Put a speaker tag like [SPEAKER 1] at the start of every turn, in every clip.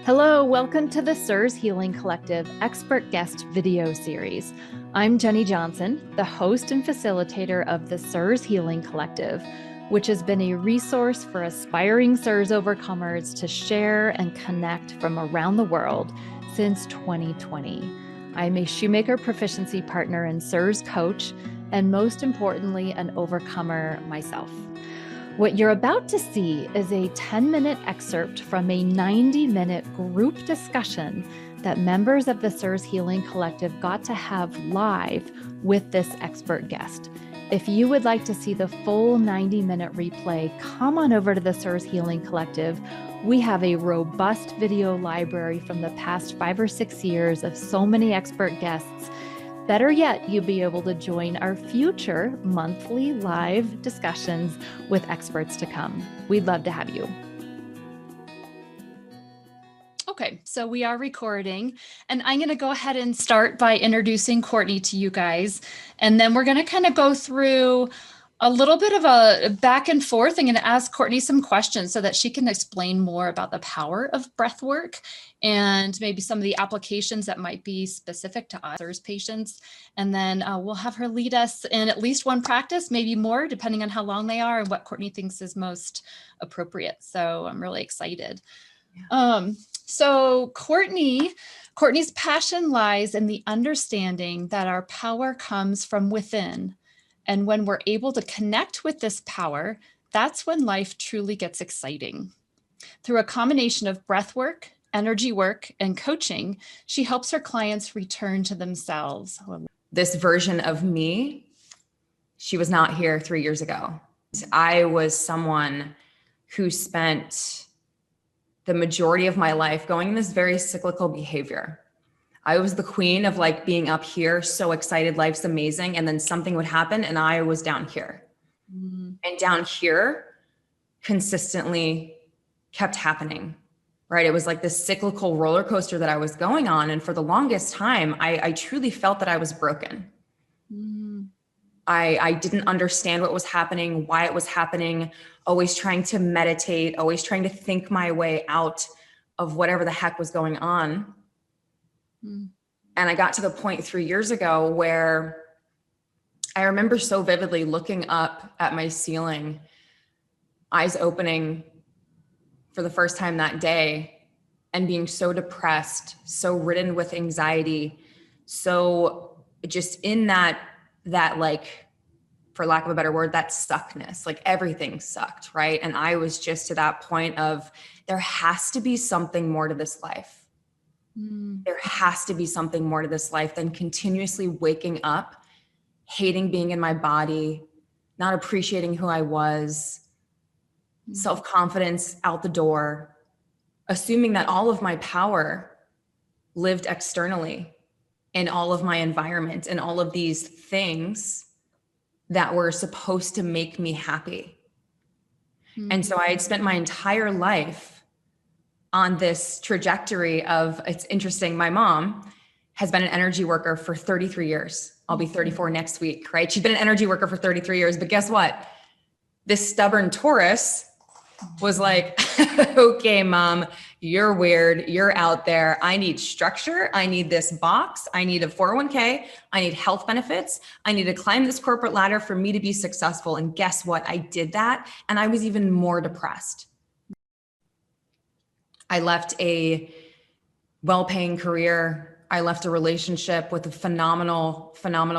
[SPEAKER 1] Hello, welcome to the CIRS Healing Collective Expert Guest Video Series. I'm Jenny Johnson, the host and facilitator of the CIRS Healing Collective, which has been a resource for aspiring CIRS overcomers to share and connect from around the world since 2020. I'm a shoemaker proficiency partner and CIRS coach, and most importantly, an overcomer myself. What you're about to see is a 10-minute excerpt from a 90-minute group discussion that members of the CIRS Healing Collective got to have live with this expert guest. If you would like to see the full 90-minute replay, come on over to the CIRS Healing Collective. We have a robust video library from the past 5 or 6 years of so many expert guests. Better yet, you'll be able to join our future monthly live discussions with experts to come. We'd love to have you. Okay, so we are recording, and I'm going to go ahead and start by introducing Courtney to you guys, and then we're going to kind of go through a little bit of a back and forth. I'm going to ask Courtney some questions so that she can explain more about the power of breath work and maybe some of the applications that might be specific to others patients. And then we'll have her lead us in at least one practice, maybe more, depending on how long they are and what Courtney thinks is most appropriate. So I'm really excited. Yeah. So Courtney's passion lies in the understanding that our power comes from within. And when we're able to connect with this power, that's when life truly gets exciting. Through a combination of breath work, energy work, and coaching, she helps her clients return to themselves.
[SPEAKER 2] This version of me, she was not here 3 years ago. I was someone who spent the majority of my life going in this very cyclical behavior. I was the queen of like being up here, so excited, life's amazing. And then something would happen and I was down here. And down here consistently kept happening, right? It was like this cyclical roller coaster that I was going on. And for the longest time, I truly felt that I was broken. I didn't understand what was happening, why it was happening, always trying to meditate, always trying to think my way out of whatever the heck was going on. And I got to the point 3 years ago where I remember so vividly looking up at my ceiling, eyes opening for the first time that day, and being so depressed, so ridden with anxiety, so just in that like, for lack of a better word, that suckness, like everything sucked, right? And I was just to that point of, there has to be something more to this life. There has to be something more to this life than continuously waking up, hating being in my body, not appreciating who I was, self-confidence out the door, assuming that all of my power lived externally in all of my environment and all of these things that were supposed to make me happy. And so I had spent my entire life on this trajectory of, it's interesting, my mom has been an energy worker for 33 years. I'll be 34 next week, right? She's been an energy worker for 33 years, but guess what? This stubborn Taurus was like, okay, mom, you're weird. You're out there. I need structure. I need this box. I need a 401k. I need health benefits. I need to climb this corporate ladder for me to be successful. And guess what? I did that. And I was even more depressed. I left a well-paying career. I left a relationship with a phenomenal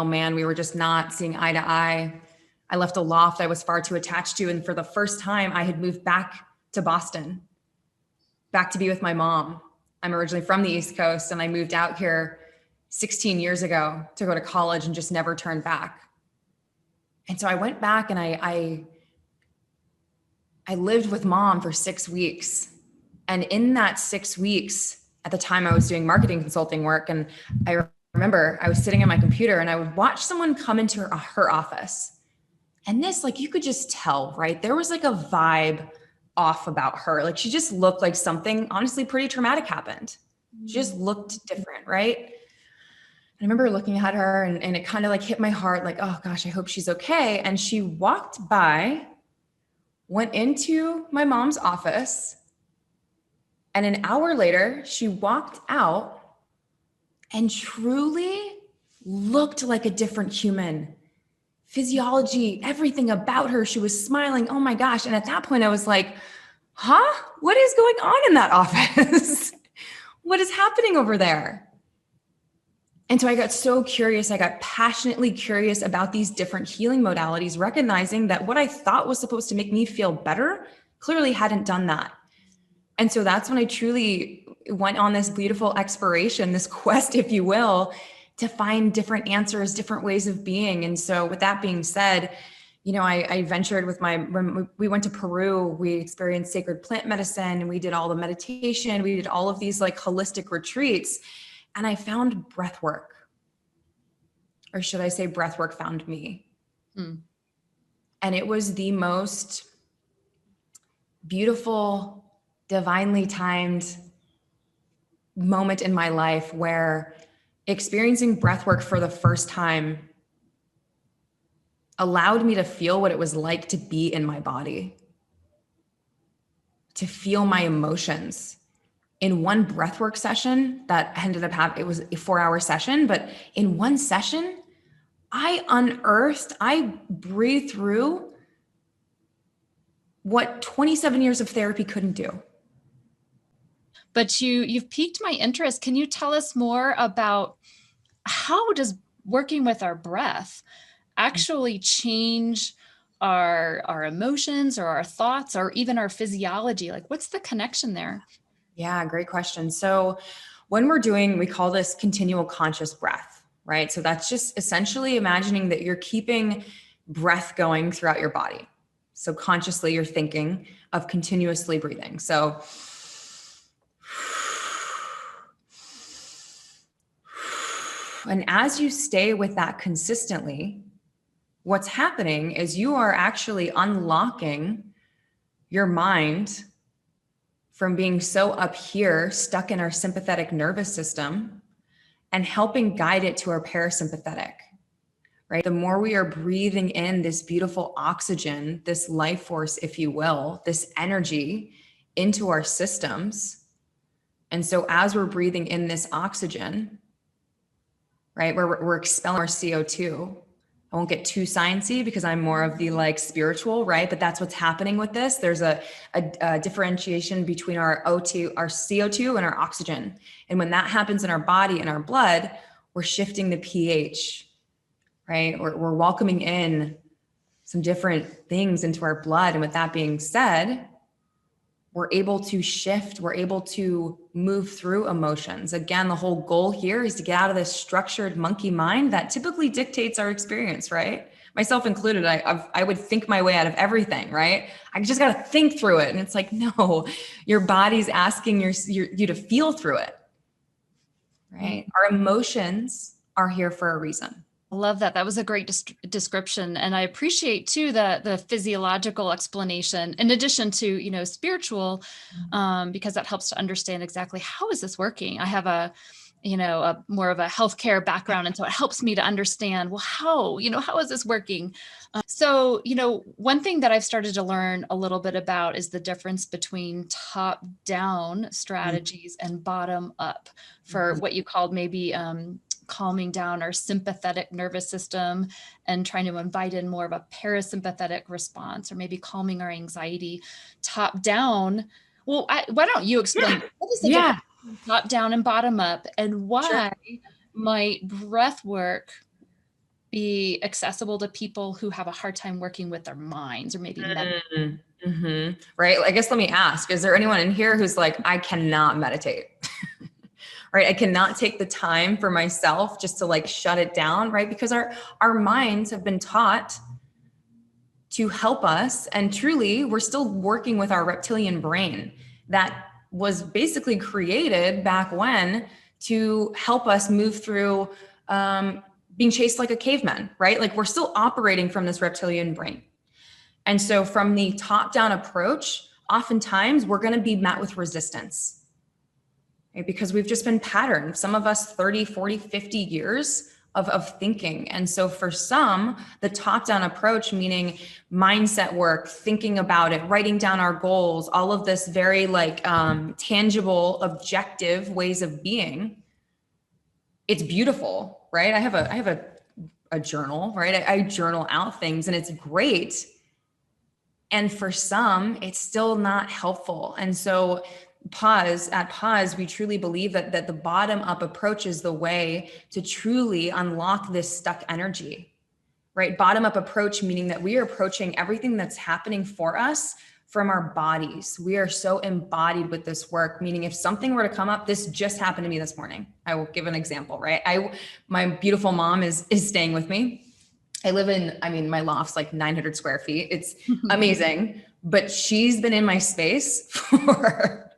[SPEAKER 2] man. We were just not seeing eye to eye. I left a loft I was far too attached to. And for the first time, I had moved back to Boston, back to be with my mom. I'm originally from the East Coast, and I moved out here 16 years ago to go to college and just never turned back. And so I went back and I lived with mom for 6 weeks. And in that 6 weeks, at the time I was doing marketing consulting work, and I remember I was sitting at my computer and I would watch someone come into her office. And this, like, you could just tell, right? There was like a vibe off about her. Like, she just looked like something honestly pretty traumatic happened. She just looked different, right? I remember looking at her and it kind of like hit my heart, like, oh gosh, I hope she's okay. And she walked by, went into my mom's office, And an hour later, she walked out and truly looked like a different human. Physiology, everything about her, she was smiling. Oh my gosh. And at that point I was like, huh? What is going on in that office? What is happening over there? And so I got so curious. I got passionately curious about these different healing modalities, recognizing that what I thought was supposed to make me feel better clearly hadn't done that. And so that's when I truly went on this beautiful exploration, this quest, if you will, to find different answers, different ways of being. And so with that being said, I ventured with when we went to Peru, we experienced sacred plant medicine, we did all the meditation, we did all of these like holistic retreats, and I found breath work, or should I say breath work found me. And it was the most beautiful, divinely timed moment in my life where experiencing breath work for the first time allowed me to feel what it was like to be in my body, to feel my emotions. In one breathwork session that ended up having, it was a 4-hour session, but in one session, I breathed through what 27 years of therapy couldn't do.
[SPEAKER 1] But you've piqued my interest. Can you tell us more about how does working with our breath actually change our emotions or our thoughts or even our physiology? Like, what's the connection there?
[SPEAKER 2] Yeah, great question. So when we call this continual conscious breath, right? So that's just essentially imagining that you're keeping breath going throughout your body. So consciously you're thinking of continuously breathing. So and as you stay with that consistently, what's happening is you are actually unlocking your mind from being so up here, stuck in our sympathetic nervous system, and helping guide it to our parasympathetic, right? The more we are breathing in this beautiful oxygen, this life force, if you will, this energy into our systems. And so as we're breathing in this oxygen, right, we're expelling our CO2. I won't get too sciencey because I'm more of the like spiritual, right? But that's what's happening with this. There's a differentiation between our CO2 and our oxygen. And when that happens in our body and our blood, we're shifting the pH, right? We're welcoming in some different things into our blood. And with that being said, we're able to shift, we're able to move through emotions. Again, the whole goal here is to get out of this structured monkey mind that typically dictates our experience, right? Myself included, I would think my way out of everything, right? I just got to think through it. And it's like, no, your body's asking you to feel through it, right? Our emotions are here for a reason.
[SPEAKER 1] I love that. That was a great description. And I appreciate too the physiological explanation in addition to, spiritual, because that helps to understand exactly how is this working. I have a more of a healthcare background. And so it helps me to understand, well, how is this working? So, one thing that I've started to learn a little bit about is the difference between top-down strategies and bottom-up for what you called maybe calming down our sympathetic nervous system and trying to invite in more of a parasympathetic response, or maybe calming our anxiety. Top down. Well, why don't you explain what is the difference between top down and bottom up, and why might breath work be accessible to people who have a hard time working with their minds, or maybe
[SPEAKER 2] right? I guess let me ask, is there anyone in here who's like, I cannot meditate? Right? I cannot take the time for myself just to like shut it down, right? Because our minds have been taught to help us. And truly, we're still working with our reptilian brain that was basically created back when to help us move through being chased like a caveman, right? Like we're still operating from this reptilian brain. And so from the top-down approach, oftentimes we're going to be met with resistance. Right? Because we've just been patterned. Some of us 30, 40, 50 years of thinking. And so for some, the top-down approach, meaning mindset work, thinking about it, writing down our goals, all of this very like tangible, objective ways of being, it's beautiful, right? I have a journal, right? I journal out things and it's great. And for some, it's still not helpful. And so at Pause, we truly believe that the bottom up approach is the way to truly unlock this stuck energy, right? Bottom up approach, meaning that we are approaching everything that's happening for us from our bodies. We are so embodied with this work, meaning if something were to come up, this just happened to me this morning. I will give an example, right? My beautiful mom is staying with me. I live in, my loft's like 900 square feet. It's amazing, but she's been in my space for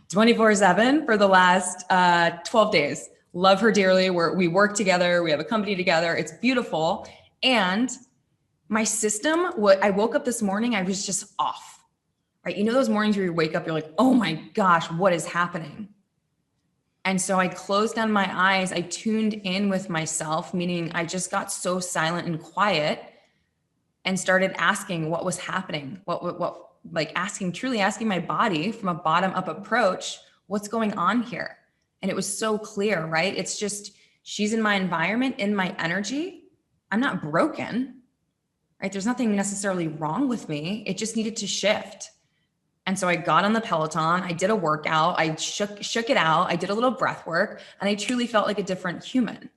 [SPEAKER 2] 24/7 for the last 12 days. Love her dearly. We work together. We have a company together. It's beautiful. And my system, I woke up this morning, I was just off, right? You know, those mornings where you wake up, you're like, oh my gosh, what is happening? And so I closed down my eyes. I tuned in with myself, meaning I just got so silent and quiet and started asking what was happening. Truly asking my body from a bottom up approach, what's going on here? And it was so clear, right? It's just, she's in my environment, in my energy. I'm not broken, right? There's nothing necessarily wrong with me. It just needed to shift. And so I got on the Peloton, I did a workout, I shook it out, I did a little breath work, and I truly felt like a different human.